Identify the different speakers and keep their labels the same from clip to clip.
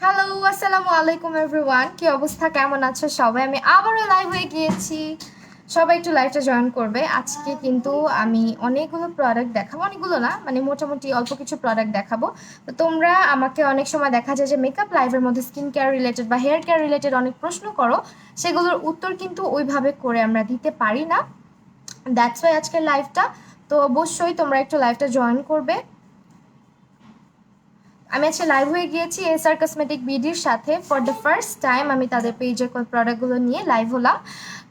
Speaker 1: Hello, আসসালামু আলাইকুম everyone. কি অবস্থা, কেমন আছো সবাই? আমি আবারও লাইভ হয়ে গিয়েছি। সবাই একটু লাইভটা জয়েন করবে। আজকে কিন্তু আমি অনেকগুলো প্রোডাক্ট দেখাবো, অনেকগুলো না, মানে মোটামুটি অল্প কিছু প্রোডাক্ট দেখাবো। তো তোমরা আমাকে অনেক সময় দেখা যায় যে মেকআপ লাইভের মধ্যে স্কিন কেয়ার রিলেটেড বা হেয়ার কেয়ার রিলেটেড অনেক প্রশ্ন করো, সেগুলোর উত্তর কিন্তু ওইভাবে করে আমরা দিতে পারি না। দ্যাটস ওয়াই আজকের লাইভটা। তো অবশ্যই তোমরা একটু লাইভটা জয়েন করবে। আমি আজকে লাইভ হয়ে গিয়েছি এসআর কসমেটিক বিডির সাথে। ফর দ্য ফার্স্ট টাইম আমি তাদের পেজের প্রোডাক্টগুলো নিয়ে লাইভ হলাম।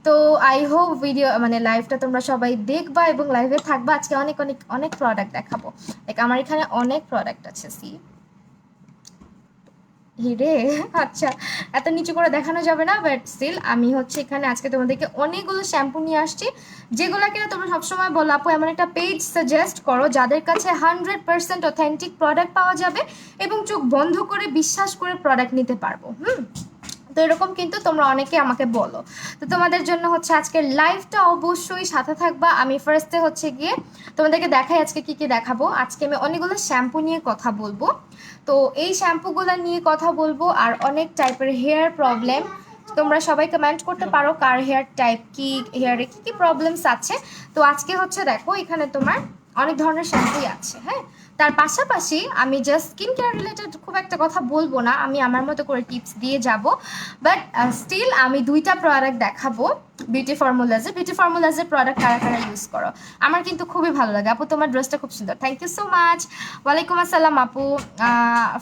Speaker 1: তো আই হোপ ভিডিও মানে লাইভটা তোমরা সবাই দেখবা এবং লাইভে থাকবা। আজকে অনেক অনেক অনেক প্রোডাক্ট দেখাবো। লাইক আমার এখানে অনেক প্রোডাক্ট আছে। সি হিরে, আচ্ছা, এত নিচু করে দেখানো যাবে না, বাট স্টিল আমি হচ্ছে এখানে আজকে তোমাদেরকে অনেকগুলো শ্যাম্পু নিয়ে আসছি, যেগুলো কিনা তোমরা সবসময় বলো আপু এমন একটা পেজ সাজেস্ট করো যাদের কাছে 100% অথেন্টিক প্রোডাক্ট পাওয়া যাবে এবং চোখ বন্ধ করে বিশ্বাস করে প্রোডাক্ট নিতে পারবো। তো এরকম কিন্তু তোমরা অনেকে আমাকে বলো। তো তোমাদের জন্য হচ্ছে আজকের লাইভটা অবশ্যই সাথে থাকবা। আমি ফার্স্টে হচ্ছে গিয়ে তোমাদেরকে দেখাই আজকে কি কি দেখাবো। আজকে আমি অনেকগুলো শ্যাম্পু নিয়ে কথা বলবো। তো এই শ্যাম্পুগুলো নিয়ে কথা বলবো আর অনেক টাইপের হেয়ার প্রবলেম। তোমরা সবাই কমেন্ট করতে পারো কার হেয়ার টাইপ কি, হেয়ারে কি কি প্রবলেমস আছে। তো আজকে হচ্ছে দেখো এখানে তোমার অনেক ধরনের শ্যাম্পুই আছে, হ্যাঁ। তার পাশাপাশি আমি জাস্ট স্কিন কেয়ার রিলেটেড খুব একটা কথা বলবো না, আমি আমার মতো করে টিপস দিয়ে যাব। বাট স্টিল আমি দুইটা প্রোডাক্ট দেখাবো বিউটি ফর্মুলাজের প্রোডাক্ট কারা কারা ইউজ করো। আমার কিন্তু খুবই ভালো লাগে। আপু তোমার ড্রেসটা খুব সুন্দর, থ্যাংক ইউ সো মাচ। ওয়ালাইকুম আসসালাম আপু।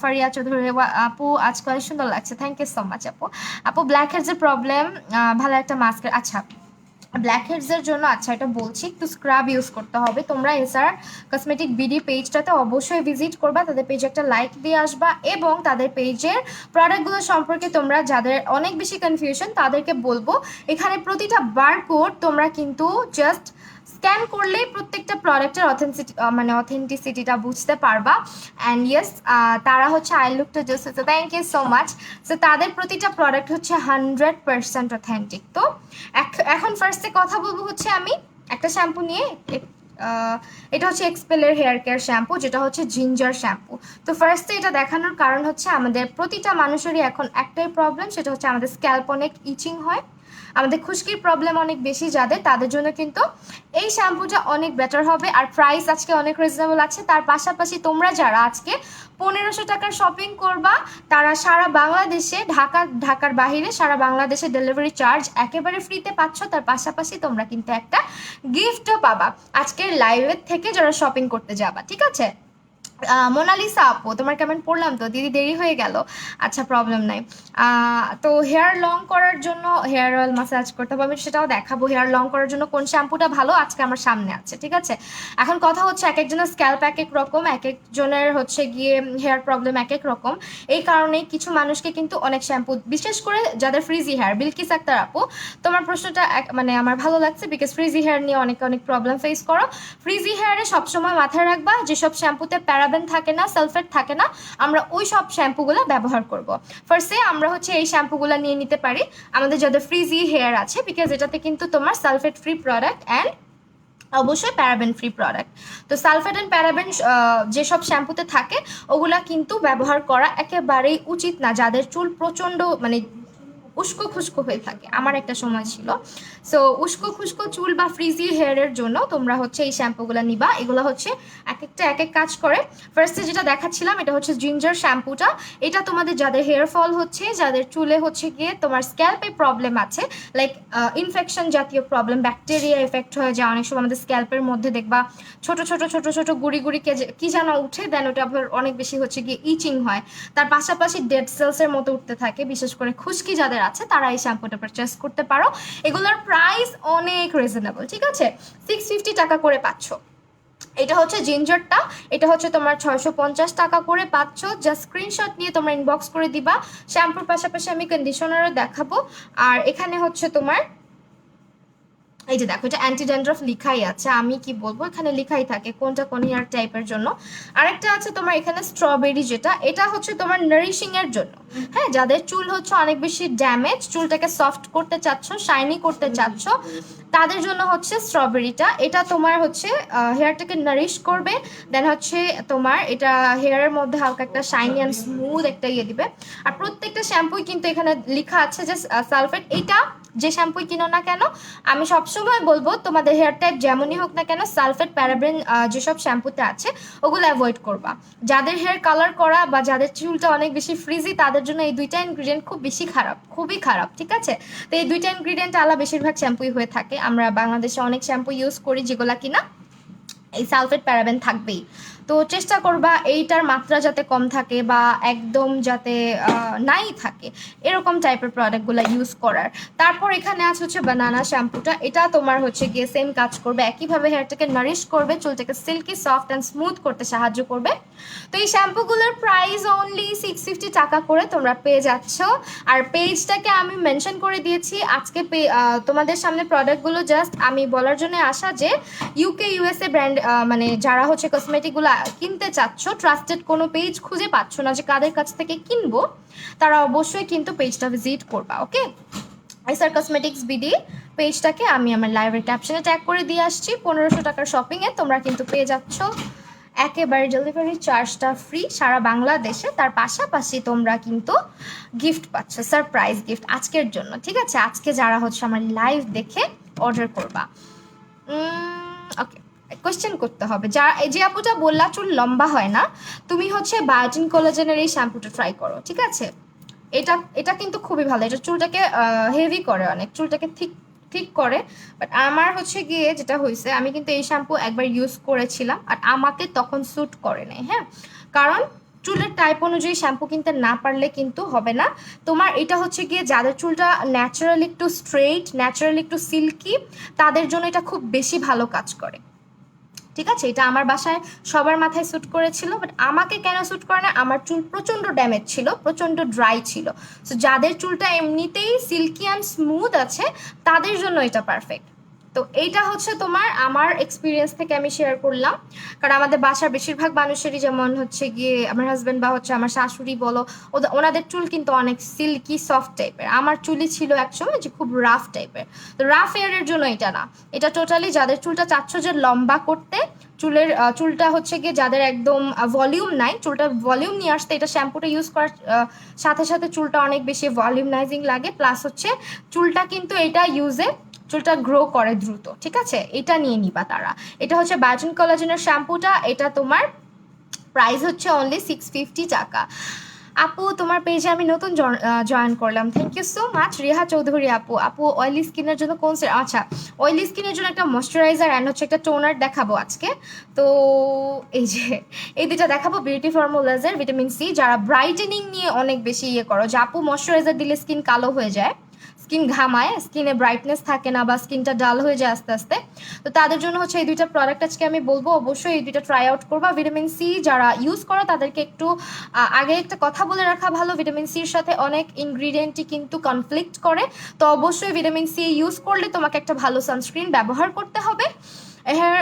Speaker 1: ফারিয়া চৌধুরী, আপু আজকে অনেক সুন্দর লাগছে, থ্যাংক ইউ সো মাচ আপু। আপু ব্ল্যাক হেডসের প্রবলেম, ভালো একটা মাস্কের, আচ্ছা ব্ল্যাক হেডসের জন্য আচ্ছা এটা বলছি, একটু স্ক্রাব ইউজ করতে হবে। তোমরা এসআর কসমেটিক বিডি পেজটাতে অবশ্যই ভিজিট করবা, তাদের পেজে একটা লাইক দিয়ে আসবা এবং তাদের পেজের প্রোডাক্টগুলো সম্পর্কে তোমরা যাদের অনেক বেশি কনফিউশন তাদেরকে বলবো এখানে প্রতিটা বারকোড তোমরা কিন্তু জাস্ট স্ক্যান করলেই প্রত্যেকটা প্রোডাক্টের অথেন্টিসিটিটা বুঝতে পারবা। অ্যান্ড ইয়েস, তারা হচ্ছে আই লুকটা just, thank you so much. So তাদের প্রতিটা প্রোডাক্ট হচ্ছে 100% অথেন্টিক। তো এখন ফার্স্টে কথা বলবো হচ্ছে আমি একটা শ্যাম্পু নিয়ে। এটা হচ্ছে এক্সপেলের হেয়ার কেয়ার শ্যাম্পু, যেটা হচ্ছে জিঞ্জার শ্যাম্পু। তো ফার্স্টে এটা দেখানোর কারণ হচ্ছে আমাদের প্রতিটা মানুষেরই এখন একটাই প্রবলেম, সেটা হচ্ছে আমাদের স্ক্যাল্প অনেক ইচিং হয়, আমাদের খুশকির প্রবলেম অনেক বেশি যাদের, তাদের জন্য কিন্তু এই শ্যাম্পুটা অনেক বেটার হবে। আর প্রাইস আজকে অনেক রিজনেবল আছে। তার পাশাপাশি তোমরা যারা আজকে 1500 টাকার শপিং করবা তারা সারা বাংলাদেশে, ঢাকার বাহিরে সারা বাংলাদেশে ডেলিভারি চার্জ একেবারে ফ্রিতে পাচ্ছ। তার পাশাপাশি তোমরা কিন্তু একটা গিফটও পাবা আজকের লাইভের থেকে যারা শপিং করতে যাবা, ঠিক আছে। মোনালিসা আপু তোমার কমেন্ট পড়লাম তো দিদি, দেরি হয়ে গেল। আচ্ছা, প্রবলেম নাই। তো হেয়ার লং করার জন্য হেয়ার অয়েল মাসাজ করতে হবে, আমি সেটাও দেখাবো। হেয়ার লং করার জন্য কোন শ্যাম্পুটা ভালো আজকে আমার সামনে আছে, ঠিক আছে। এখন কথা হচ্ছে এক একজনের স্ক্যাল্প এক এক রকম, এক একজনের হচ্ছে গিয়ে হেয়ার প্রবলেম এক এক রকম। এই কারণে কিছু মানুষকে কিন্তু অনেক শ্যাম্পু, বিশেষ করে যাদের ফ্রিজি হেয়ার, বিলকিস আক্তার আপু তোমার প্রশ্নটা মানে আমার ভালো লাগছে, বিকজ ফ্রিজি হেয়ার নিয়ে অনেক অনেক প্রবলেম ফেস করো। ফ্রিজি হেয়ারে সবসময় মাথায় রাখবা যেসব শ্যাম্পুতে প্যারাবেন থাকে না, সালফেট থাকে না, আমরা ওই সব শ্যাম্পুগুলো ব্যবহার করব। ফার্স্টে আমরা হচ্ছে এই শ্যাম্পুগুলো নিয়ে নিতে পারি আমাদের যাদের ফ্রিজি হেয়ার আছে, বিকজ এটাতে কিন্তু তোমার সালফেট ফ্রি প্রোডাক্ট অ্যান্ড অবশ্যই প্যারাবেন ফ্রি প্রোডাক্ট। তো সালফেট অ্যান্ড প্যারাবেন যেসব শ্যাম্পুতে থাকে ওগুলা কিন্তু ব্যবহার করা একেবারেই উচিত না যাদের চুল প্রচণ্ড মানে উস্কো খুস্কো হয়ে থাকে। আমার একটা সময় ছিল। সো উস্কো খুস্কো চুল বা ফ্রিজি হেয়ারের জন্য তোমরা হচ্ছে এই শ্যাম্পুগুলো নিবা। এগুলো হচ্ছে এক একটা এক এক কাজ করে। ফার্স্টে যেটা দেখাচ্ছিলাম এটা হচ্ছে জিঞ্জার শ্যাম্পুটা। এটা তোমাদের যাদের হেয়ার ফল হচ্ছে, যাদের চুলে হচ্ছে গিয়ে তোমার স্ক্যাল্পে প্রবলেম আছে, লাইক ইনফেকশন জাতীয় প্রবলেম, ব্যাকটেরিয়া এফেক্ট হয়ে যায় অনেক সময় আমাদের স্ক্যাল্পের মধ্যে, দেখবা ছোট ছোট ছোট ছোট গুড়ি গুড়ি কি যেন উঠে, দেন ওটা আবার অনেক বেশি হচ্ছে গিয়ে ইচিং হয়। তার পাশাপাশি ডেড সেলসের মতো উঠতে থাকে, বিশেষ করে খুশকি যাদের আছে তারা এই শ্যাম্পুটা পারচেস করতে পারো। এগুলোর প্রাইস অনেক রিজনেবল, ঠিক আছে, 650 টাকা করে পাচ্ছ। এটা হচ্ছে জিঞ্জারটা, এটা হচ্ছে তোমার 650 টাকা করে পাচ্ছ। জাস্ট স্ক্রিনশট নিয়ে তোমরা ইনবক্স করে দিবা। শ্যাম্পুর পাশাপাশি আমি কন্ডিশনারও দেখাবো। আর এখানে হচ্ছে তোমার এই যে দেখো, এটা অ্যান্টি ড্যান্ড্রফ লিখাই আছে, আমি কি বলবো, এখানে লিখাই থাকে কোনটা কোন হেয়ার টাইপের জন্য। আরেকটা আছে তোমার এখানে স্ট্রবেরি, যেটা এটা হচ্ছে তোমার নারিশিং এর জন্য। হ্যাঁ, যাদের চুল হচ্ছে অনেক বেশি ড্যামেজ, চুলটাকে সফট করতে চাচ্ছ, শাইনি করতে চাচ্ছ, তাদের জন্য হচ্ছে স্ট্রবেরিটা। এটা তোমার হচ্ছে হেয়ারটাকে নারিশ করবে, দেন হচ্ছে তোমার এটা হেয়ারের মধ্যে হালকা একটা শাইনি অ্যান্ড স্মুথ একটা ইয়ে দিবে। আর প্রত্যেকটা শ্যাম্পুই কিন্তু এখানে লেখা আছে যে সালফেট। এটা যে শ্যাম্পুই কিনো না কেন, আমি সবসময় বলবো তোমাদের হেয়ার টাইপ যেমনই হোক না কেন, সালফেট প্যারাবেন যেসব শ্যাম্পুতে আছে ওগুলো অ্যাভয়েড করবা। যাদের হেয়ার কালার করা বা যাদের চুলটা অনেক বেশি ফ্রিজি, তাদের জন্য এই দুইটা ইনগ্রিডিয়েন্ট খুব বেশি খারাপ, খুবই খারাপ, ঠিক আছে? তো এই দুইটা ইনগ্রিডিয়েন্ট আলা বেশিরভাগ শ্যাম্পুই হয়ে থাকে। আমরা বাংলাদেশে অনেক শ্যাম্পু ইউজ করি যেগুলা কিনা এই সালফেট প্যারাবেন থাকবেই। তো চেষ্টা করবা এইটার মাত্রা যাতে কম থাকে বা একদম যাতে নাই থাকে, এরকম টাইপের প্রোডাক্টগুলো ইউজ করার। তারপর এখানে আছে হচ্ছে বানানা শ্যাম্পুটা। এটা তোমার হচ্ছে গিয়ে সেম কাজ করবে, একইভাবে হেয়ারটাকে নারিশ করবে, চুলটাকে সিল্কি সফট অ্যান্ড স্মুথ করতে সাহায্য করবে। তো এই শ্যাম্পুগুলোর প্রাইস অনলি 650 টাকা করে তোমরা পেয়ে যাচ্ছ। আর পেজটাকে আমি মেনশন করে দিয়েছি আজকে। তোমাদের সামনে প্রোডাক্টগুলো জাস্ট আমি বলার জন্য আসা যে ইউকে ইউএসএ ব্র্যান্ড, মানে যারা হচ্ছে কসমেটিকগুলো কিনতে চাচ্ছ, ট্রাস্টেড কোনো পেজ খুঁজে পাচ্ছ না যে কাদের কাছ থেকে কিনবো, তারা অবশ্যই কিন্তু পেজটা ভিজিট করবা। ওকে, এসআর কসমেটিক্স বিডি পেজটাকে আমি আমার লাইভের ক্যাপশনে ট্যাগ করে দিয়ে আসছি। 1500 টাকার শপিংয়ে তোমরা কিন্তু পেয়ে যাচ্ছ একেবারে ডেলিভারি চার্জটা ফ্রি সারা বাংলাদেশে। তার পাশাপাশি তোমরা কিন্তু গিফট পাচ্ছ, সারপ্রাইজ গিফট আজকের জন্য, ঠিক আছে? আজকে যারা হচ্ছে আমার লাইভ দেখে অর্ডার করবা। ওকে, কোয়েশ্চেন করতে হবে। যা এই যে আপুটা বললা চুল লম্বা হয় না, তুমি হচ্ছে বায়োটিন কোলাজেনের এই শ্যাম্পুটা ট্রাই করো, ঠিক আছে? এটা এটা কিন্তু খুবই ভালো, এটা চুলটাকে হেভি করে, অনেক চুলটাকে ঠিক ঠিক করে। বাট আমার হচ্ছে গিয়ে যেটা হয়েছে, আমি কিন্তু এই শ্যাম্পু একবার ইউজ করেছিলাম আর আমাকে তখন স্যুট করে নাই। হ্যাঁ, কারণ চুলের টাইপ অনুযায়ী শ্যাম্পু কিনতে না পারলে কিন্তু হবে না। তোমার এটা হচ্ছে গিয়ে যাদের চুলটা ন্যাচারালি একটু স্ট্রেইট, ন্যাচারালি একটু সিল্কি, তাদের জন্য এটা খুব বেশি ভালো কাজ করে, ঠিক আছে? এটা আমার বাসায় সবার মাথায় স্যুট করেছিল, বাট আমাকে কেন স্যুট করে না, আমার চুল প্রচণ্ড ড্যামেজ ছিল, প্রচণ্ড ড্রাই ছিল। সো যাদের চুলটা এমনিতেই সিল্কি অ্যান্ড স্মুথ আছে, তাদের জন্য এটা পারফেক্ট। তো এইটা হচ্ছে তোমার আমার এক্সপিরিয়েন্স থেকে আমি শেয়ার করলাম। কারণ আমাদের বাসার বেশিরভাগ মানুষেরই, যেমন হচ্ছে গিয়ে আমার হাজব্যান্ড বা হচ্ছে আমার শাশুড়ি বলো, ওনাদের চুল কিন্তু অনেক সিল্কি সফট টাইপের। আমার চুলই ছিল একসময় যে খুব রাফ টাইপের। তো রাফ হেয়ারের জন্য এটা না, এটা টোটালি যাদের চুলটা চাচ্ছ যে লম্বা করতে, চুলটা হচ্ছে গিয়ে যাদের একদম ভলিউম নাই, চুলটা ভলিউম নিয়ে আসতে এটা শ্যাম্পুটা ইউজ করার সাথে সাথে চুলটা অনেক বেশি ভলিউমনাইজিং লাগে, প্লাস হচ্ছে চুলটা কিন্তু এটা ইউজে চুলটা গ্রো করে দ্রুত, ঠিক আছে? এটা নিয়ে নিবা তারা। এটা হচ্ছে বায়োটিন কোলাজেনের শ্যাম্পুটা, এটা তোমার প্রাইস হচ্ছে অনলি 650 টাকা। আপু তোমার পেজে আমি নতুন জয়েন করলাম, thank you so much. Riha Chowdhury আপু, অয়েলি স্কিনের জন্য কোন আচ্ছা, অয়েলি স্কিনের জন্য একটা ময়শ্চারাইজার অ্যান্ড হচ্ছে একটা টোনার দেখাবো আজকে। তো এই যে এই দুটা দেখাবো, বিউটি ফর্মুলাজের ভিটামিন সি। যারা ব্রাইটেনিং নিয়ে অনেক বেশি ইয়ে করো, যে আপু ময়শ্চারাইজার দিলে স্কিন কালো হয়ে যায়, স্কিন ঘামায়, স্কিনে ব্রাইটনেস থাকে না বা স্কিনটা ডাল হয়ে যায় আস্তে আস্তে, তো তাদের জন্য হচ্ছে এই দুইটা প্রোডাক্ট আজকে আমি বলবো। অবশ্যই এই দুইটা ট্রাই আউট করবা। ভিটামিন সি যারা ইউজ করো তাদেরকে একটু আগে একটা কথা বলে রাখা ভালো, ভিটামিন সির সাথে অনেক ইনগ্রিডিয়েন্টই কিন্তু কনফ্লিক্ট করে। তো অবশ্যই ভিটামিন সি ইউজ করলে তোমাকে একটা ভালো সানস্ক্রিন ব্যবহার করতে হবে। হেয়ার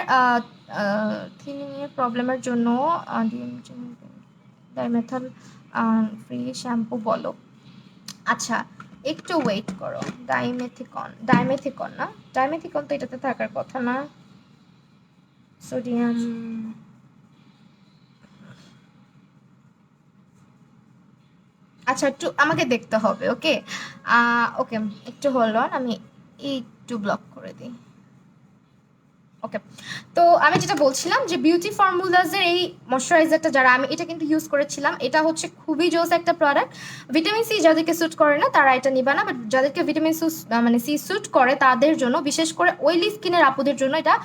Speaker 1: থিনিংয়ের প্রবলেমের জন্য ডাইমেথাল ফ্রি শ্যাম্পু বলো। আচ্ছা, একটু ওয়েট করো। ডাইমেথিকন না, ডাইমেথিকন তো এটাতে থাকার কথা না। সোডিয়াম, আচ্ছা একটু আমাকে দেখতে হবে। ওকে ওকে, একটু হোল্ড অন, আমি একটু ব্লক করে দিই। ওকে, তো আমি যেটা বলছিলাম যে বিউটি ফর্মুলাজের এই ময়শ্চারাইজারটা, যারা আমি এটা কিন্তু ইউজ করেছিলাম, এটা হচ্ছে খুবই জোস একটা প্রোডাক্ট। ভিটামিন সি যাদেরকে স্যুট করে না তারা এটা নিবা না, বাট যাদেরকে ভিটামিন মানে সি স্যুট করে তাদের জন্য, বিশেষ করে অয়েলি স্কিনের আপুদের জন্য এটা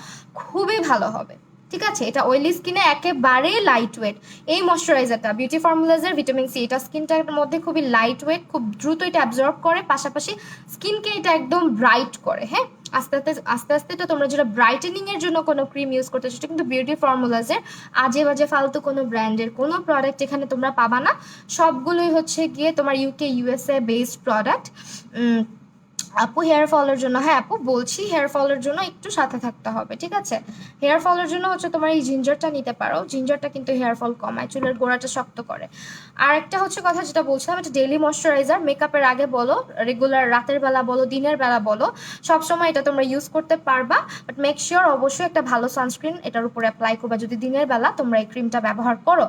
Speaker 1: খুবই ভালো হবে, ঠিক আছে? এটা অয়েলি স্কিনে একেবারে লাইট ওয়েট। এই ময়শ্চারাইজারটা বিউটি ফর্মুলাজের ভিটামিন সি, এটা স্কিনটার মধ্যে খুবই লাইট ওয়েট, খুব দ্রুত এটা অ্যাবজর্ব করে, পাশাপাশি স্কিনকে এটা একদম ব্রাইট করে। হ্যাঁ, আস্তে আস্তে আস্তে আস্তে এটা তোমরা যেটা ব্রাইটেনিং এর জন্য কোনো ক্রিম ইউজ করতে, সেটা কিন্তু বিউটি ফর্মুলাজের আজে বাজে ফালতু কোনো ব্র্যান্ডের কোনো প্রোডাক্ট এখানে তোমরা পাবা না। সবগুলোই হচ্ছে গিয়ে তোমার ইউকে ইউএসএ বেসড প্রোডাক্ট। আপু হেয়ার ফলের জন্য, হ্যাঁ আপু বলছি, হেয়ার ফলের জন্য একটু সাথে থাকতে হবে, ঠিক আছে? হেয়ার ফলের জন্য হচ্ছে তোমার এই জিঞ্জারটা নিতে পারো, জিঞ্জারটা কিন্তু হেয়ার ফল কমায়, চুলের গোড়াটা শক্ত করে। আর একটা হচ্ছে কথা যেটা বলছিলাম, এটা ডেইলি ময়শ্চারাইজার, মেকআপের আগে বলো, রেগুলার রাতের বেলা বলো, দিনের বেলা বলো, সবসময় এটা তোমরা ইউজ করতে পারবা। বাট মেক শিওর অবশ্যই একটা ভালো সানস্ক্রিন এটার উপরে অ্যাপ্লাই করবা যদি দিনের বেলা তোমরা এই ক্রিমটা ব্যবহার করো।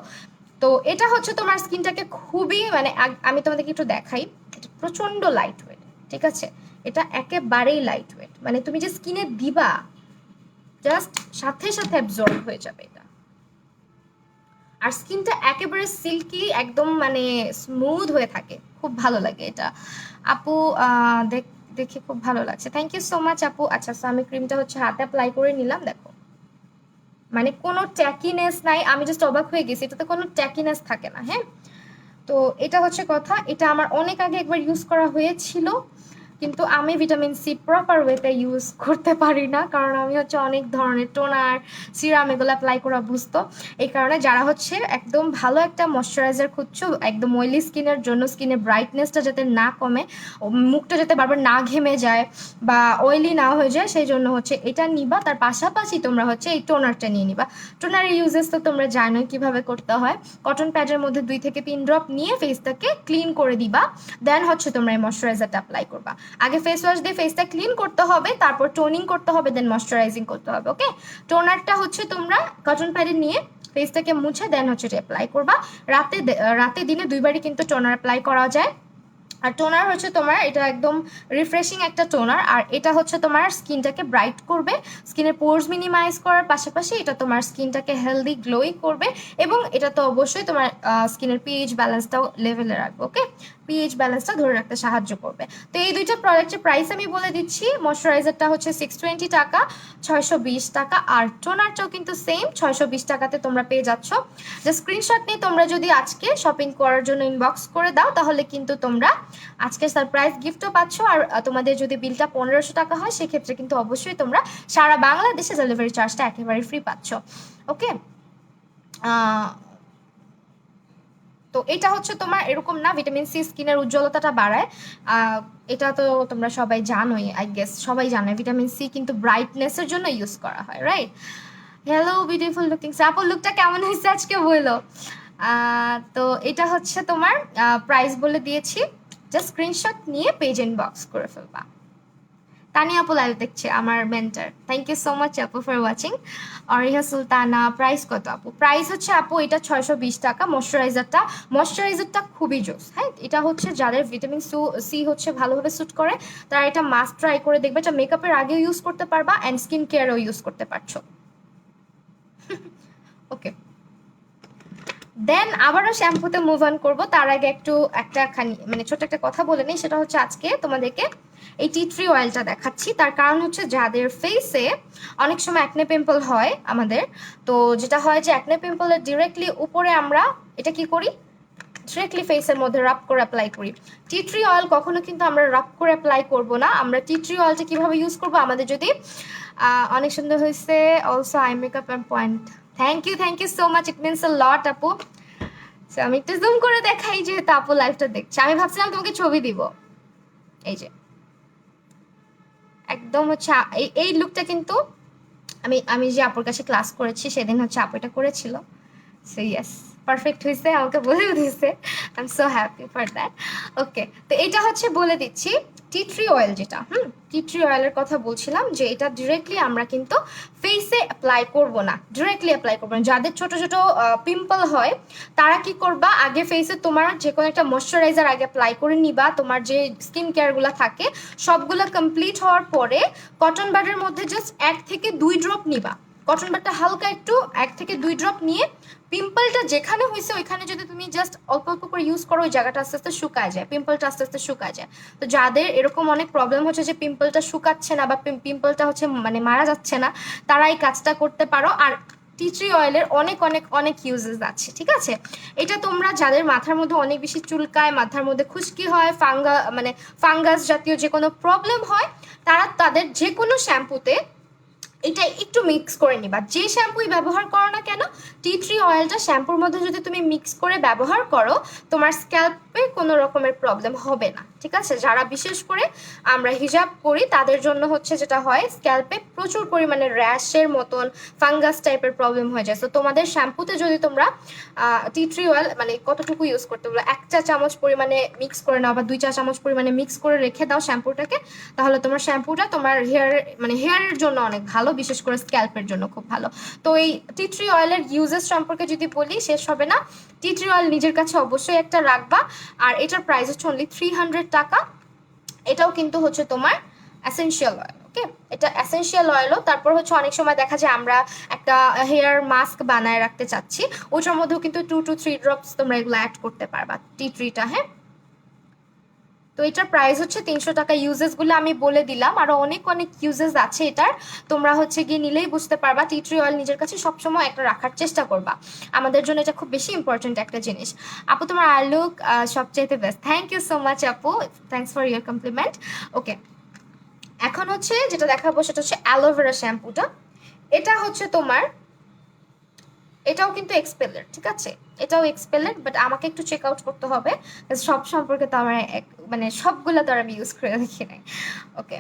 Speaker 1: তো এটা হচ্ছে তোমার স্কিনটাকে খুবই মানে আমি তোমাদেরকে একটু দেখাই, এটা প্রচন্ড লাইট ওয়েট, ঠিক আছে? এটা একেবারেই লাইট ওয়েট, মানে তুমি যে স্কিনে দিবা জাস্ট সাথে সাথে অ্যাবজর্ব হয়ে যাবে এটা। আর স্কিনটা একেবারে সিল্কি, একদম মানে স্মুথ হয়ে থাকে, খুব ভালো লাগে এটা। আপু দেখে খুব ভালো লাগছে, থ্যাংক ইউ সো মাচ আপু। আচ্ছা সো আমি ক্রিমটা হচ্ছে হাতে অ্যাপ্লাই করে নিলাম, দেখো মানে কোনো ট্যাকিনেস নাই, আমি জাস্ট অবাক হয়ে গেছি, এটাতে কোনো ট্যাকিনেস থাকে না। হ্যাঁ, তো এটা হচ্ছে কথা, এটা আমার অনেক আগে একবার ইউজ করা হয়েছিল, কিন্তু আমি ভিটামিন সি প্রপার ওয়েতে ইউজ করতে পারি না, কারণ আমি হচ্ছে অনেক ধরনের টোনার সিরাম এগুলো অ্যাপ্লাই করা বুঝত। এই কারণে যারা হচ্ছে একদম ভালো একটা ময়শ্চারাইজার খুঁজছো একদম অয়েলি স্কিনের জন্য, স্কিনের ব্রাইটনেসটা যাতে না কমে, মুখটা যাতে বারবার না ঘেমে যায় বা অয়েলি না হয়ে যায়, সেই জন্য হচ্ছে এটা নিবা। তার পাশাপাশি তোমরা হচ্ছে এই টোনারটা নিয়ে নিবা। টোনারের ইউজেস তো তোমরা জানোই কিভাবে করতে হয়। কটন প্যাডের মধ্যে 2 থেকে 3 ড্রপ নিয়ে ফেসটাকে ক্লিন করে দিবা, দেন হচ্ছে তোমরা এই ময়শ্চারাইজারটা অ্যাপ্লাই করবা। আগে ফেস ওয়াশ দিয়ে ফেসটা ক্লিন করতে হবে, তারপর টোনিং করতে হবে, দেন ময়শ্চারাইজিং করতে হবে। ওকে, টোনারটা হচ্ছে তোমরা কটন প্যাডে নিয়ে ফেসটাকে মুছে দেন হচ্ছে এটা অ্যাপ্লাই করবা। রাতে দিনে 2বারই কিন্তু টোনার অ্যাপ্লাই করা যায়। আর টোনার হচ্ছে তোমার এটা একদম রিফ্রেশিং একটা টোনার, আর এটা হচ্ছে তোমার স্কিনটাকে ব্রাইট করবে, স্কিনের পোর্স মিনিমাইজ করার পাশাপাশি এটা তোমার স্কিনটাকে হেলদি গ্লোই করবে, এবং এটা তো অবশ্যই তোমার স্কিনের পিএইচ ব্যালেন্সটাও লেভেলে রাখবে। ওকে, পিএইচ ব্যালেন্সটা ধরে রাখতে সাহায্য করবে। তো এই দুইটা প্রোডাক্টের প্রাইস আমি বলে দিচ্ছি, ময়শ্চারাইজারটা হচ্ছে 620 টাকা, 620 টাকা, আর টোনারটাও কিন্তু সেম 620 টাকাতে তোমরা পেয়ে যাচ্ছ। যে স্ক্রিনশট নিয়ে তোমরা যদি আজকে শপিং করার জন্য ইনবক্স করে দাও, তাহলে কিন্তু তোমরা আজকে সারপ্রাইজ গিফটও পাচ্ছ। আর তোমাদের যদি বিলটা 1500 টাকা হয়, সেক্ষেত্রে কিন্তু অবশ্যই তোমরা সারা বাংলাদেশে ডেলিভারি চার্জটা একেবারে ফ্রি পাচ্ছ। ওকে, তো এটা হচ্ছে তোমার এরকম না, ভিটামিন সি স্কিনের উজ্জ্বলতাটা বাড়ায়, এটা তো তোমরা সবাই জানোই, আই গেস সবাই জানে ভিটামিন সি কিন্তু ব্রাইটনেসের জন্য ইউজ করা হয়, রাইট? হ্যালো বিউটিফুল লুকিং আপু, লুকটা কেমন হয়েছে আজকে বলো। তো এটা হচ্ছে তোমার প্রাইস বলে দিয়েছি, জাস্ট স্ক্রিনশট নিয়ে পেজ ইনবক্স করে ফেলবা। তানিয়া আপু লাইভ দেখছে, আমার mentor, thank you so much আপু for watching. Ariha Sultana, price কত আপু? প্রাইস হচ্ছে আপু এটা 620 টাকা। ময়শ্চারাইজারটা খুবই জোস। হ্যাঁ, এটা হচ্ছে যাদের ভিটামিন সি হচ্ছে ভালোভাবে স্যুট করে, তারা এটা মাস্ট ট্রাই করে দেখবে। এটা মেকআপের আগেও ইউজ করতে পারবা অ্যান্ড স্কিন কেয়ারও ইউজ করতে পারছো। ওকে, দেন আবারও শ্যাম্পুতে মুভ অন করবো, তার আগে একটা মানে ছোট একটা কথা বলে নিই, সেটা হচ্ছে আজকে তোমাদেরকে এই টি ট্রি অয়েলটা দেখাচ্ছি। তার কারণ হচ্ছে যাদের ফেসে অনেক সময় অ্যাকনে পিম্পল হয় আমাদের, তো যেটা হয় যে অ্যাকনে পিম্পলের ডিরেক্টলি উপরে আমরা এটা কি করি, ডিরেক্টলি ফেসের মধ্যে রাব করে অ্যাপ্লাই করি। টি ট্রি অয়েল কখনো কিন্তু আমরা রাব করে অ্যাপ্লাই করব না। আমরা টি ট্রি অয়েলটা কিভাবে ইউজ করবো, আমাদের যদি অনেক সুন্দর হয়েছে, also eye makeup and point, thank you so much, it means a lot আপু। আমি একটু জুম করে দেখাই, যেহেতু আপু লাইভটা দেখছে, আমি ভাবছিলাম তোমাকে ছবি দিব। এই যে একদম হচ্ছে এই লুকটা কিন্তু আমি যে আপুর কাছে ক্লাস করেছি সেদিন হচ্ছে আপু এটা করেছিল। সো ইয়েস, পারফেক্ট হয়েছে, আমাকে বলেও দিয়েছে, I am so happy for that. Okay, তো এটা হচ্ছে বলে দিচ্ছি টি ট্রি অয়েল, যেটা টি ট্রি অয়েলের কথা বলছিলাম, যে এটা ডিরেক্টলি আমরা কিন্তু ফেসে অ্যাপ্লাই করব না, ডিরেক্টলি অ্যাপ্লাই করবো না। যাদের ছোট ছোট পিম্পল হয়, তারা কি করবা, আগে ফেসে তোমার যে কোনো একটা ময়শ্চারাইজার আগে অ্যাপ্লাই করে নিবা। তোমার যে স্কিন কেয়ারগুলো থাকে সবগুলো কমপ্লিট হওয়ার পরে কটন বাডের মধ্যে জাস্ট 1 থেকে 2 ড্রপ নিবা। কটন বাডটা হালকা একটু 1 থেকে 2 ড্রপ নিয়ে পিম্পলটা যেখানে হয়েছে ওইখানে যদি তুমি জাস্ট অল্প অল্প করে ইউজ করো, ওই জায়গাটা আস্তে আস্তে শুকায় যায়, পিম্পলটা আস্তে আস্তে শুকায় যায়। তো যাদের এরকম অনেক প্রবলেম হচ্ছে যে পিম্পলটা শুকাচ্ছে না বা পিম্পলটা হচ্ছে মানে মারা যাচ্ছে না, তারা এই কাজটা করতে পারো। আর টি ট্রি অয়েলের অনেক অনেক অনেক ইউজেস আছে, ঠিক আছে? এটা তোমরা যাদের মাথার মধ্যে অনেক বেশি চুলকায়, মাথার মধ্যে খুশকি হয়, ফাঙ্গাস জাতীয় যে কোনো প্রবলেম হয়, তারা তাদের যে কোনো শ্যাম্পুতে এটা একটু মিক্স করে নিবা। যে শ্যাম্পুই ব্যবহার করো না কেন, টি ট্রি অয়েলটা শ্যাম্পুর মধ্যে যদি তুমি মিক্স করে ব্যবহার করো, তোমার স্ক্যাল্পে স্ক্যাল্পে কোনো রকমের প্রবলেম হবে না, ঠিক আছে? যারা বিশেষ করে আমরা হিজাব করি তাদের জন্য হচ্ছে যেটা হয়, স্ক্যাল্পে প্রচুর পরিমাণে র্যাশের মতন ফাঙ্গাস টাইপের প্রবলেম হয়ে যায়। তো তোমাদের শ্যাম্পুতে যদি তোমরা টি ট্রি অয়েল মানে কতটুকু ইউজ করতে বলো, 1 চা চামচ পরিমাণে মিক্স করে নাও বা 2 চা চামচ পরিমাণে মিক্স করে রেখে দাও শ্যাম্পুটাকে, তাহলে তোমার শ্যাম্পুটা তোমার হেয়ারের জন্য অনেক ভালো, বিশেষ করে স্ক্যাল্পের জন্য খুব ভালো। তো এই টি ট্রি অয়েলের ইউজেস সম্পর্কে যদি বলি শেষ হবে না। টি ট্রি অয়েল নিজের কাছে অবশ্যই একটা রাখবা, আর এটার প্রাইস হচ্ছে অনলি 300 টাকা। এটাও কিন্তু হচ্ছে তোমার এসেনশিয়াল অয়েল, ওকে? এটা এসেনশিয়াল অয়েলও। তারপর হচ্ছে অনেক সময় দেখা যায় আমরা একটা হেয়ার মাস্ক বানায় রাখতে চাচ্ছি, ওটার মধ্যেও কিন্তু 2 to 3 ড্রপস তোমরা এগুলো অ্যাড করতে পারবা টি ট্রিটা, হ্যাঁ? তো এটার প্রাইস হচ্ছে 300 টাকা। ইউজেসগুলো আমি বলে দিলাম, আরো অনেক অনেক ইউজেস আছে এটার, তোমরা হচ্ছে গিয়ে নিলেই বুঝতে পারবা। টি ট্রি অয়েল নিজের কাছে সবসময় একটা রাখার চেষ্টা করবা, আমাদের জন্য এটা খুব বেশি ইম্পর্টেন্ট একটা জিনিস। আপু তোমার আই লুক সবচাইতে best, thank you so much আপু, thanks for your compliment. Okay, এখন হচ্ছে যেটা দেখাবো সেটা হচ্ছে অ্যালোভেরা শ্যাম্পুটা। এটা হচ্ছে তোমার, এটাও কিন্তু এক্সপেলের, ঠিক আছে? এটাও এক্সপেলের, বাট আমাকে একটু চেক আউট করতে হবে, সব সম্পর্কে তো আমার মানে সবগুলো তো আর আমি ইউজ করে দেখি নাই। ওকে,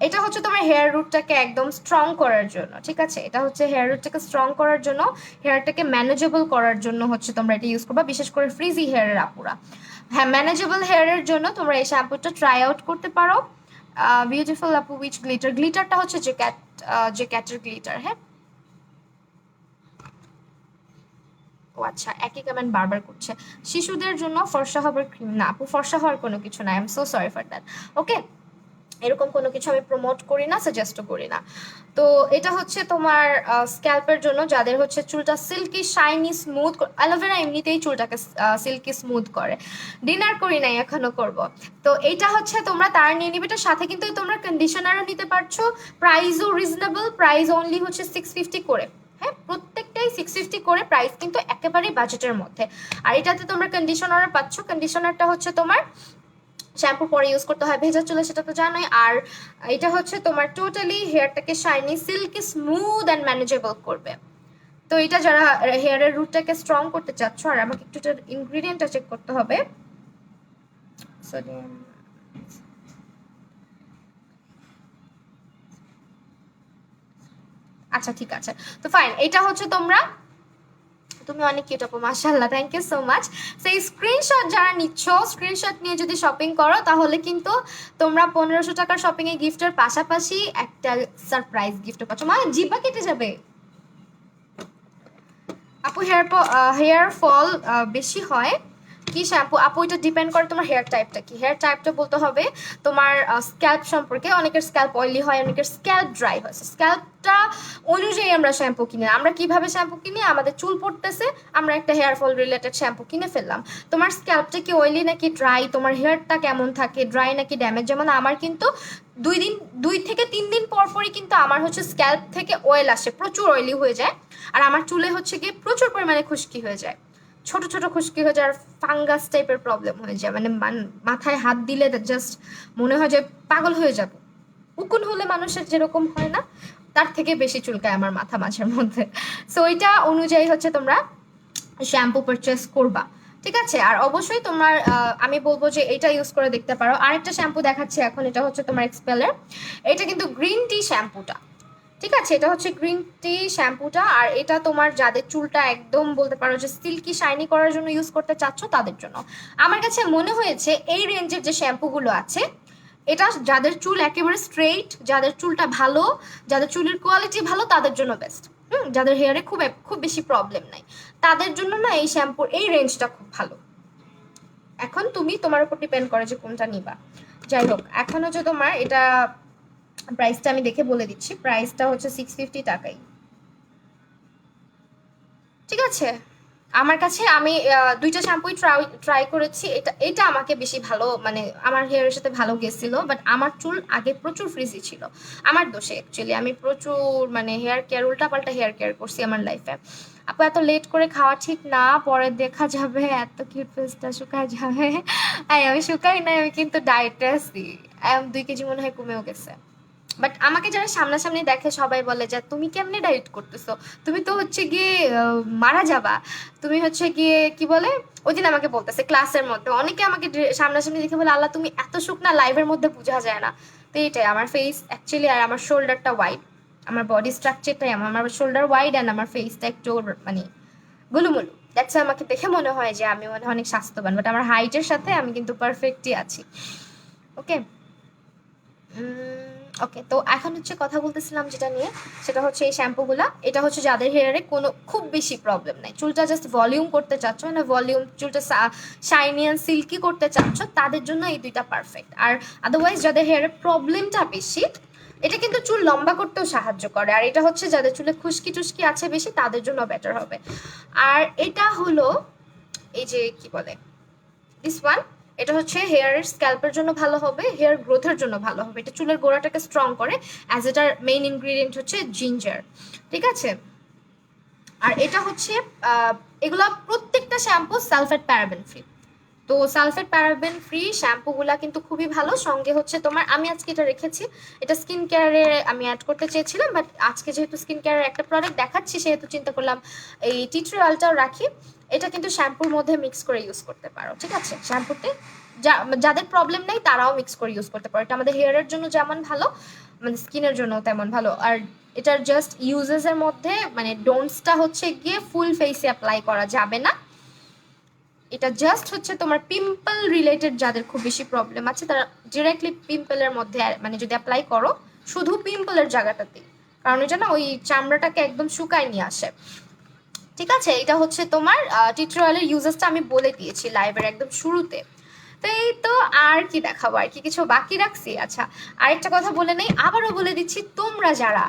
Speaker 1: এটা হচ্ছে তোমার হেয়ার রুটটাকে একদম স্ট্রং করার জন্য, ঠিক আছে? এটা হচ্ছে হেয়ার রুটটাকে স্ট্রং করার জন্য, হেয়ারটাকে ম্যানেজেবল করার জন্য হচ্ছে তোমরা এটা ইউজ করবা, বিশেষ করে ফ্রিজি হেয়ারের আপুরা। হ্যাঁ, ম্যানেজেবল হেয়ারের জন্য তোমরা এই শ্যাম্পুটা ট্রাই আউট করতে পারো। বিউটিফুল আপু, উইচ গ্লিটার? গ্লিটারটা হচ্ছে যে ক্যাটের গ্লিটার, হ্যাঁ? ও আচ্ছা, একই কমেন্ট বারবার করছে। শিশুদের জন্য ফর্সা হবার ক্রিম না আপু, ফর্সা হওয়ার কোনো কিছু না, I am so sorry for that. Okay, এরকম কোনো কিছু আমি প্রমোট করি না, সাজেস্টও করি না। তো এটা হচ্ছে তোমার স্ক্যাল্পের জন্য, যাদের হচ্ছে চুলটা সিল্কি শাইনি স্মুথ। অ্যালোভেরা এমনিতেই চুলটাকে সিল্কি স্মুথ করে। ডিনার করি নাই, এখনো করব। তো এইটা হচ্ছে তোমরা তার নিয়ে নিবে। এটার সাথে কিন্তু তোমরা কন্ডিশনারও নিতে পারছো, প্রাইসও রিজনেবল, প্রাইস অনলি হচ্ছে 650 করে, হ্যাঁ? প্রত্যেকটাই 650 করে প্রাইস, কিন্তু একেবারেই বাজেটের মধ্যে। আর এটাতে তোমরা কন্ডিশনারও পাচ্ছ। কন্ডিশনারটা হচ্ছে তোমার শ্যাম্পু পরে ইউজ করতে হয়, ভেজা চুলে, সেটা তো জানোই। আর এটা হচ্ছে তোমার টোটালি হেয়ারটাকে shiny silky smooth and manageable করবে। তো এটা যারা হেয়ারের রুটটাকে স্ট্রং করতে চাচ্ছ, আর আমাকে একটু ইনগ্রিডিয়েন্টটা চেক করতে হবে। সোডিয়াম, আচ্ছা ঠিক আছে, তো ফাইন। এটা হচ্ছে তোমরা, তুমি অনেক কিউট আপু, মাশাআল্লাহ, থ্যাংক ইউ সো মাচ। সেই স্ক্রিনশট যারা নিচ্ছ, স্ক্রিনশট নিয়ে যদি শপিং করো তাহলে কিন্তু তোমরা 1500 টাকার শপিং এ গিফটের পাশাপাশি একটা সারপ্রাইজ গিফট পাচ্ছ। মানে জিব্বা কেটে যাবে আপু। হেয়ার ফল বেশি হয় কি শ্যাম্পু আপু? এটা ডিপেন্ড করে তোমার হেয়ার টাইপটা কি। হেয়ার টাইপটা বলতে হবে তোমার স্ক্যাল্প সম্পর্কে। অনেকের স্ক্যাল্প অয়েলি হয়, অনেকের স্ক্যাল্প ড্রাই হয়। স্ক্যাল্পটা অনুযায়ী আমরা শ্যাম্পু কিনি। আমরা কিভাবে শ্যাম্পু কিনি? আমাদের চুল পড়তেছে, আমরা একটা হেয়ার ফল রিলেটেড শ্যাম্পু কিনে ফেললাম। তোমার স্ক্যাল্পটা কি অয়েলি নাকি ড্রাই, তোমার হেয়ারটা কেমন থাকে, ড্রাই নাকি ড্যামেজ? যেমন আমার কিন্তু 2 থেকে 3 দিন পর পরই কিন্তু আমার হচ্ছে স্ক্যাল্প থেকে অয়েল আসে, প্রচুর অয়েলি হয়ে যায়। আর আমার চুলে হচ্ছে গিয়ে প্রচুর পরিমাণে খুশকি হয়ে যায়, ছোট ছোট খুশকি হয়ে যায়, আর ফাঙ্গাস টাইপের প্রবলেম হয়ে যায়। মানে মাথায় হাত দিলে জাস্ট মনে হয় যে পাগল হয়ে যাব। উকুন হলে মানুষের যেরকম হয় না, তার থেকে বেশি চুলকায় আমার মাথা মাঝের মধ্যে। সো ওইটা অনুযায়ী হচ্ছে তোমরা শ্যাম্পু পারচেস করবা, ঠিক আছে? আর অবশ্যই তোমার আমি বলবো যে এটা ইউজ করে দেখতে পারো। আরেকটা শ্যাম্পু দেখাচ্ছি এখন, এটা হচ্ছে তোমার এক্সপেলের। এটা কিন্তু গ্রিন টি শ্যাম্পুটা, ঠিক আছে? এটা হচ্ছে গ্রিন টি শ্যাম্পুটা। আর এটা তোমার যাদের চুলটা একদম বলতে পারো যে সিল্কি শাইনি করার জন্য ইউজ করতে চাচ্ছ তাদের জন্য। আমার কাছে মনে হয়েছে এই রেঞ্জের যে শ্যাম্পুগুলো আছে, এটা যাদের চুল একেবারে স্ট্রেইট, যাদের চুলটা ভালো, যাদের চুলের কোয়ালিটি ভালো, তাদের জন্য বেস্ট। যাদের হেয়ারে খুব খুব বেশি প্রবলেম নাই, তাদের জন্য না এই শ্যাম্পুর এই রেঞ্জটা খুব ভালো। এখন তুমি, তোমার উপর ডিপেন্ড করে যে কোনটা নিবা। যাই হোক, এখন হচ্ছে তোমার এটা প্রাইসটা আমি দেখে বলে দিচ্ছি। প্রাইসটা হচ্ছে 650 টাকাই, ঠিক আছে? আমার কাছে আমি 2টা শ্যাম্পুই ট্রাই করেছি। এটা আমাকে বেশি ভালো, মানে আমার হেয়ারের সাথে ভালো গেছিল। বাট আমার চুল আগে প্রচুর ফ্রিজি ছিল, আমার দোষে অ্যাকচুয়ালি। আমি প্রচুর মানে হেয়ার কেয়ার, উল্টাপাল্টা হেয়ার কেয়ার করছি আমার লাইফে। আপু এত লেট করে খাওয়া ঠিক না, পরে দেখা যাবে এত কিউট ফেসটা শুকায় যাবে। আমি শুকাই না, আমি কিন্তু ডায়েটে আছি। 2 কেজি মনে হয় কমেও গেছে। বাট আমাকে যারা সামনাসামনি দেখে সবাই বলে যে তুমি কেমনে ডায়েট করতেছো, তুমি তো হচ্ছে গিয়ে মারা যাবা, তুমি হচ্ছে গিয়ে কি বলে, ওই দিন আমাকে বলতেছে ক্লাসের মধ্যে অনেকে আমাকে সামনাসামনি দেখে বলে আল্লাহ তুমি এত শুকনা, লাইভের মধ্যে বোঝা যায় না। তো এইটাই আমার ফেস অ্যাকচুয়ালি, আর আমার শোল্ডারটা ওয়াইড, আমার বডি স্ট্রাকচারটাই আমার শোল্ডার ওয়াইড অ্যান্ড আমার ফেসটা একটু মানে গুলুমুলু। দ্যাটস আমাকে দেখে মনে হয় যে আমি মনে হয় অনেক স্বাস্থ্যবান, বাট আমার হাইটের সাথে আমি কিন্তু পারফেক্টই আছি। ওকে ওকে, তো এখন হচ্ছে কথা বলতেছিলাম যেটা নিয়ে, সেটা হচ্ছে এই শ্যাম্পুগুলা। এটা হচ্ছে যাদের হেয়ারে কোনো খুব বেশি প্রবলেম নাই, চুলটা জাস্ট ভলিউম করতে চাচ্ছ, মানে ভলিউম, চুলটা শাইনি অ্যান্ড সিল্কি করতে চাচ্ছ, তাদের জন্য এই দুইটা পারফেক্ট। আর আদারওয়াইজ যাদের হেয়ারে প্রবলেমটা বেশি, এটা কিন্তু চুল লম্বা করতেও সাহায্য করে। আর এটা হচ্ছে যাদের চুলে খুশকি টুসকি আছে বেশি, তাদের জন্য বেটার হবে। আর এটা হলো এই যে কি বলে দিস ওয়ান, এটা হচ্ছে হেয়ারের স্ক্যাল্পের জন্য ভালো হবে, হেয়ার গ্রোথের জন্য ভালো হবে, এটা চুলের গোড়াটাকে স্ট্রং করে, অ্যাজ এটার মেইন ইনগ্রিডিয়েন্ট হচ্ছে জিঞ্জার। ঠিক আছে, আর এটা হচ্ছে এগুলা প্রত্যেকটা শ্যাম্পু সালফেট প্যারাবেন ফ্রি। তো সালফেট প্যারাবেন ফ্রি শ্যাম্পুগুলা কিন্তু খুবই ভালো। সঙ্গে হচ্ছে তোমার, আমি আজকে এটা রেখেছি, এটা স্কিন কেয়ারে আমি অ্যাড করতে চেয়েছিলাম, বাট আজকে যেহেতু স্কিন কেয়ারের একটা প্রোডাক্ট দেখাচ্ছি সেহেতু চিন্তা করলাম এই টি ট্রি অয়েলটাও রাখি। এটা কিন্তু শ্যাম্পুর মধ্যে মিক্স করে ইউজ করতে পারো, ঠিক আছে? শ্যাম্পুতে যাদের প্রবলেম নেই তারাও মিক্স করে ইউজ করতে পারো। এটা আমাদের হেয়ারের জন্য যেমন ভালো, মানে স্কিনের জন্য তেমন ভালো। আর এটার জাস্ট ইউজেসের মধ্যে মানে ডোন্টসটা হচ্ছে গিয়ে ফুল ফেসে অ্যাপ্লাই করা যাবে না। এটা জাস্ট হচ্ছে তোমার পিম্পল রিলেটেড যাদের খুব বেশি প্রবলেম আছে তারা ডিরেক্টলি পিম্পলের মধ্যে মানে যদি অ্যাপ্লাই করো শুধু পিম্পলের জায়গাটাতেই, কারণ এটা না ওই চামড়াটাকে একদম শুকায় নিয়ে আসে। ঠিক আছে, এটা হচ্ছে তোমার টি ট্রি অয়েলের ইউজেসটা আমি বলে দিয়েছি লাইভের একদম শুরুতে। তো এই তো, আর কি দেখাবো, আর কি কিছু বাকি রাখছি? আচ্ছা, আরেকটা কথা বলে নেই, আবারও বলে দিচ্ছি, তোমরা যারা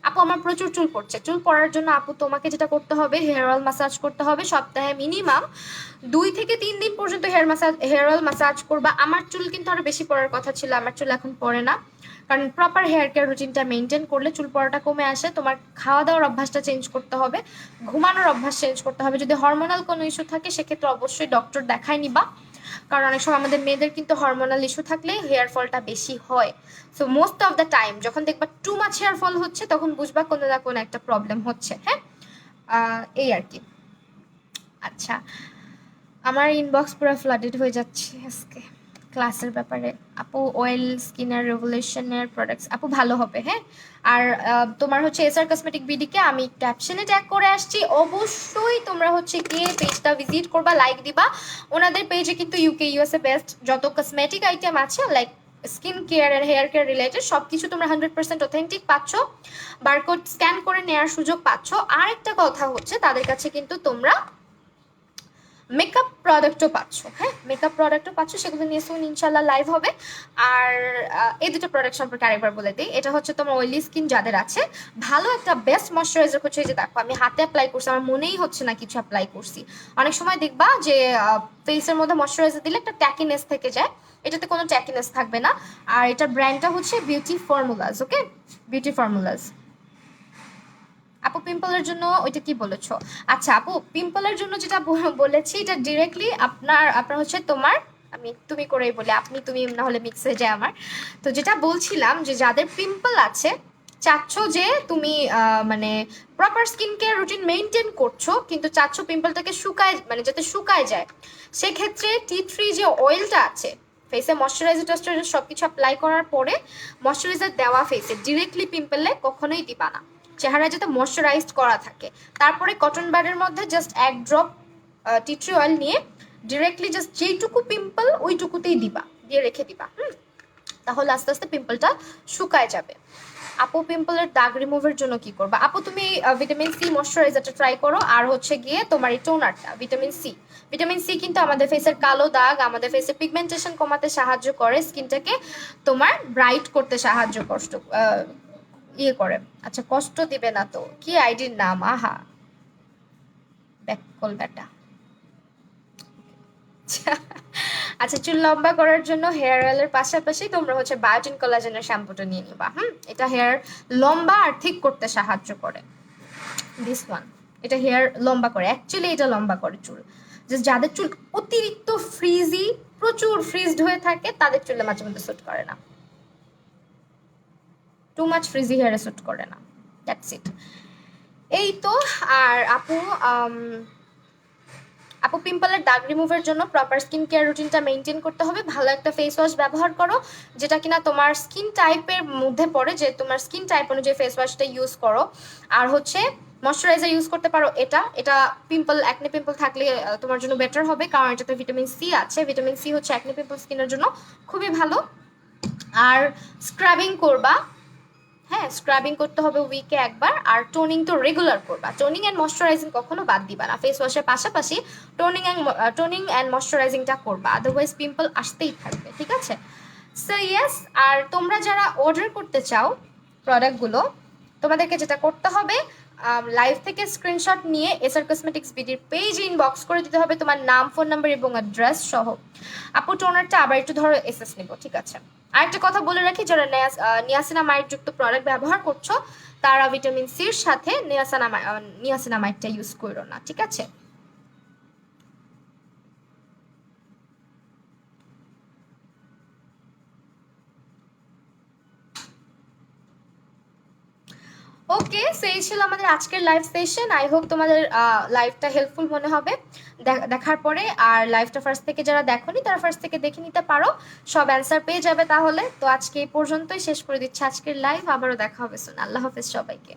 Speaker 1: আপু আমার প্রচুর চুল পড়ছে, চুল পড়ার জন্য আপু তোমাকে যেটা করতে হবে, হেয়ার অয়েল মাসাজ করতে হবে সপ্তাহে মিনিমাম 2 থেকে 3 দিন পর্যন্ত হেয়ার অয়েল মাসাজ করবা। আমার চুল কিন্তু আরো বেশি পড়ার কথা ছিল, আমার চুল এখন পড়ে না, কারণ প্রপার হেয়ার কেয়ার রুটিনটা মেনটেন করলে চুল পড়াটা কমে আসে। তোমার খাওয়া দাওয়ার অভ্যাসটা চেঞ্জ করতে হবে, ঘুমানোর অভ্যাস চেঞ্জ করতে হবে। যদি হরমোনাল কোনো ইস্যু থাকে সেক্ষেত্রে অবশ্যই ডক্টর দেখাই নিবা, কারণ অনেক সময় আমাদের মেয়েদের কিন্তু হরমোনাল ইস্যু থাকলে হেয়ার ফলটা বেশি হয়। So most of the time যখন দেখবা টু মাচ হেয়ার ফল হচ্ছে তখন বুঝবা কোনো না কোনো একটা প্রবলেম হচ্ছে। হ্যাঁ, এই আর কি। আচ্ছা, আমার ইনবক্স পুরো ফ্লাডেড হয়ে যাচ্ছে আজকে ক্লাসের ব্যাপারে। আপু অয়েল স্কিনের রেভলিউশনের প্রোডাক্টস আপু ভালো হবে। হ্যাঁ, আর তোমার হচ্ছে এসআর কসমেটিক বিডিকে আমি ক্যাপশনে ট্যাগ করে আসছি, অবশ্যই তোমরা হচ্ছে গিয়ে পেজটা ভিজিট করবা, লাইক দিবা। ওনাদের পেজে কিন্তু ইউকে ইউএসএ বেস্ট যত কসমেটিক আইটেম আছে, লাইক স্কিন কেয়ার আর হেয়ার কেয়ার রিলেটেড সব কিছু তোমরা 100% অথেন্টিক পাচ্ছ, বারকোড স্ক্যান করে নেওয়ার সুযোগ পাচ্ছ। আর একটা কথা হচ্ছে তাদের কাছে কিন্তু তোমরা মেকআপ প্রোডাক্টও পাচ্ছ। হ্যাঁ, মেকআপ প্রোডাক্টও পাচ্ছ, সেগুলো নিয়ে শুন ইনশাল্লাহ লাইভ হবে। আর এই দুটো প্রোডাক্ট সম্পর্কে আরেকবার বলে দিই, এটা হচ্ছে তোমার অয়েলি স্কিন যাদের আছে, ভালো একটা বেস্ট ময়শ্চারাইজার হচ্ছে। এই যে দেখো আমি হাতে অ্যাপ্লাই করছি, আমার মনেই হচ্ছে না কিছু অ্যাপ্লাই করছি। অনেক সময় দেখবা যে ফেসের মধ্যে ময়শ্চারাইজার দিলে একটা ট্যাকিনেস থেকে যায়, এটাতে কোনো ট্যাকিনেস থাকবে না। আর এটার ব্র্যান্ডটা হচ্ছে বিউটি ফর্মুলাস। ওকে, বিউটি ফর্মুলাস। আপু পিম্পলের জন্য ওইটা কি বলেছো? আচ্ছা আপু, পিম্পলের জন্য যেটা বলেছি এটা ডিরেক্টলি আপনার হচ্ছে তোমার, আমি তুমি করেই বলি, আপনি তুমি না হলে মিক্স হয়ে যায় আমার। তো যেটা বলছিলাম যে যাদের পিম্পল আছে, চাচ্ছ যে তুমি মানে proper skin care routine maintain করছো কিন্তু চাচ্ছ পিম্পলটাকে শুকায়, মানে যাতে শুকায় যায়, সেক্ষেত্রে টি ট্রি যে অয়েলটা আছে, ফেসে ময়শ্চারাইজার টয়শ্চারাইজার সব কিছু অ্যাপ্লাই করার পরে ময়শ্চারাইজার দেওয়া ফেসে ডিরেক্টলি পিম্পলে কখনোই দিবা না, চেহারা যাতে ময়শ্চারাইজড করা থাকে। তারপরে কটন বাডের মধ্যে just 1 drop tea tree oil নিয়ে ডিরেক্টলি জাস্ট যেইটুকু পিম্পল ওইটুকুতেই দিবা, দিয়ে রেখে দিবা। তাহলে আস্তে আস্তে পিম্পলটা শুকায় যাবে। আপু পিম্পলের দাগ রিমুভের জন্য কি করবা? আপু তুমি ভিটামিন সি ময়শ্চারাইজারটা ট্রাই করো, আর হচ্ছে গিয়ে তোমার এই টোনারটা ভিটামিন সি। ভিটামিন সি কিন্তু আমাদের ফেসের কালো দাগ, আমাদের ফেসের পিগমেন্টেশন কমাতে সাহায্য করে, স্কিনটাকে তোমার ব্রাইট করতে সাহায্য ইয়ে করে। আচ্ছা, কষ্ট দিবে না তো? কি আইডির নাম? আহা, ব্যাককল ব্যাটা। আচ্ছা, চুল লম্বা করার জন্য হেয়ার অয়েলের পাশাপাশি তোমরা হচ্ছে বায়োটিন কোলাজেনের শ্যাম্পুটা নিয়ে নিবা। এটা হেয়ার লম্বা আর ঠিক করতে সাহায্য করে। দিস ওয়ান, এটা হেয়ার লম্বা করে, অ্যাকচুয়ালি এটা লম্বা করে চুল। জাস্ট যাদের চুল অতিরিক্ত ফ্রিজি, প্রচুর ফ্রিজড হয়ে থাকে, তাদের চুলে মাঝে মধ্যে স্যুট করে না। টু মাচ ফ্রিজি হেয়ারে স্যুট করে না। That's it. এই তো। আর আপু আপু পিম্পলের দাগ রিমুভের জন্য প্রপার স্কিন কেয়ার রুটিনটা মেনটেন করতে হবে। ভালো একটা ফেস ওয়াশ ব্যবহার করো যেটা কিনা তোমার স্কিন টাইপের মধ্যে পড়ে, যে তোমার স্কিন টাইপ অনুযায়ী ফেস ওয়াশটা ইউজ করো। আর হচ্ছে ময়শ্চারাইজার ইউজ করতে পারো। এটা এটা পিম্পল, অ্যাকনে পিম্পল থাকলে তোমার জন্য বেটার হবে, কারণ এটাতে ভিটামিন সি আছে। ভিটামিন সি হচ্ছে অ্যাকনে পিম্পল স্কিনের জন্য খুবই ভালো। আর স্ক্রাবিং করবা, হ্যাঁ স্ক্রাবিং করতে হবে উইকে একবার। আর টোনিং তো রেগুলার করবা। টোনিং অ্যান্ড ময়শ্চারাইজিং কখনো বাদ দিবা না। ফেস ওয়াশের পাশাপাশি টোনিং অ্যান্ড ময়শ্চারাইজিংটা করবা, আদারওয়াইজ পিম্পল আসতেই থাকবে, ঠিক আছে? So yes. আর তোমরা যারা অর্ডার করতে চাও প্রোডাক্টগুলো, তোমাদেরকে যেটা করতে হবে, লাইভ থেকে স্ক্রিনশট নিয়ে এসআর কসমেটিক্স বিডির পেজে ইনবক্স করে দিতে হবে তোমার নাম, ফোন নাম্বার এবং অ্যাড্রেস সহ। আপু টোনারটা আবার একটু ধরো এসএস নিব, ঠিক আছে? আরেকটা কথা বলে রাখি, যারা নিয়াসিনামাইড যুক্ত প্রোডাক্ট ব্যবহার করছো তারা ভিটামিন সির সাথে নিয়াসিনামাইডটা ইউজ করো না, ঠিক আছে? ওকে, সেই ছিল আমাদের আজকের লাইভ সেশন। আই হোপ তোমাদের লাইভটা হেল্পফুল মনে হবে দেখার পরে। আর লাইভটা ফার্স্ট থেকে যারা দেখোনি তারা ফার্স্ট থেকে দেখে নিতে পারো, সব অ্যান্সার পেয়ে যাবে তাহলে। তো আজকে এই পর্যন্তই শেষ করে দিচ্ছি আজকের লাইভ। আবারও দেখা হবে সুন। আল্লাহ হাফেজ সবাইকে।